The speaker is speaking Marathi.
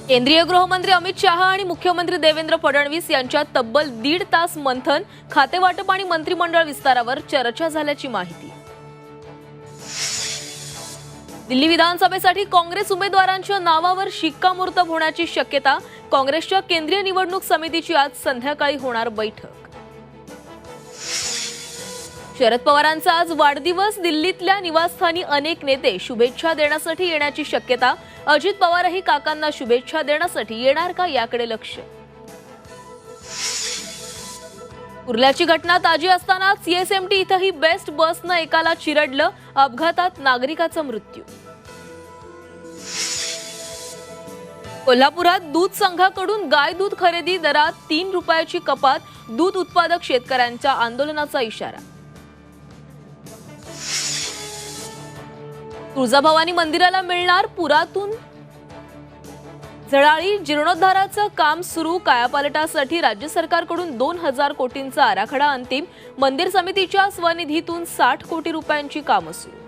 केंद्रीय गृहमंत्री अमित शाह आणि मुख्यमंत्री देवेंद्र फडणवीस यांच्यात तब्बल 1.5 तास मंथन, खातेवाटप आणि मंत्रिमंडळ विस्तारावर चर्चा झाल्याची माहिती। दिल्ली विधानसभेसाठी काँग्रेस उमेदवारांच्या नावावर शिक्कामोर्तब होण्याची शक्यता। काँग्रेसच्या केंद्रीय निवडणूक समितीची आज संध्याकाळी होणार बैठक। शरद पवारांचा आज वाढदिवस, दिल्लीतल्या निवासस्थानी अनेक नेते शुभेच्छा देण्यासाठी येण्याची शक्यता। अजित पवारही काकांना शुभेच्छा देण्यासाठी येणार का याकडे लक्ष। कुर्ल्याची घटना ताजी असताना सीएसएमटी इथंही बेस्ट बसनं एकाला चिरडलं, अपघातात नागरिकाचा मृत्यू। कोल्हापुरात दूध संघाकडून गाय दूध खरेदी दरात 3 रुपयाची कपात, दूध उत्पादक शेतकऱ्यांच्या आंदोलनाचा इशारा। तुळजाभवानी मंदिराला मिळणार पुरातून झळाळी, जीर्णोद्धाराचं काम सुरू। कायापालटासाठी राज्य सरकारकडून 2000 कोटींचा आराखडा अंतिम। मंदिर समितीच्या स्वनिधीतून 60 कोटी रुपयांची कामं सुरू।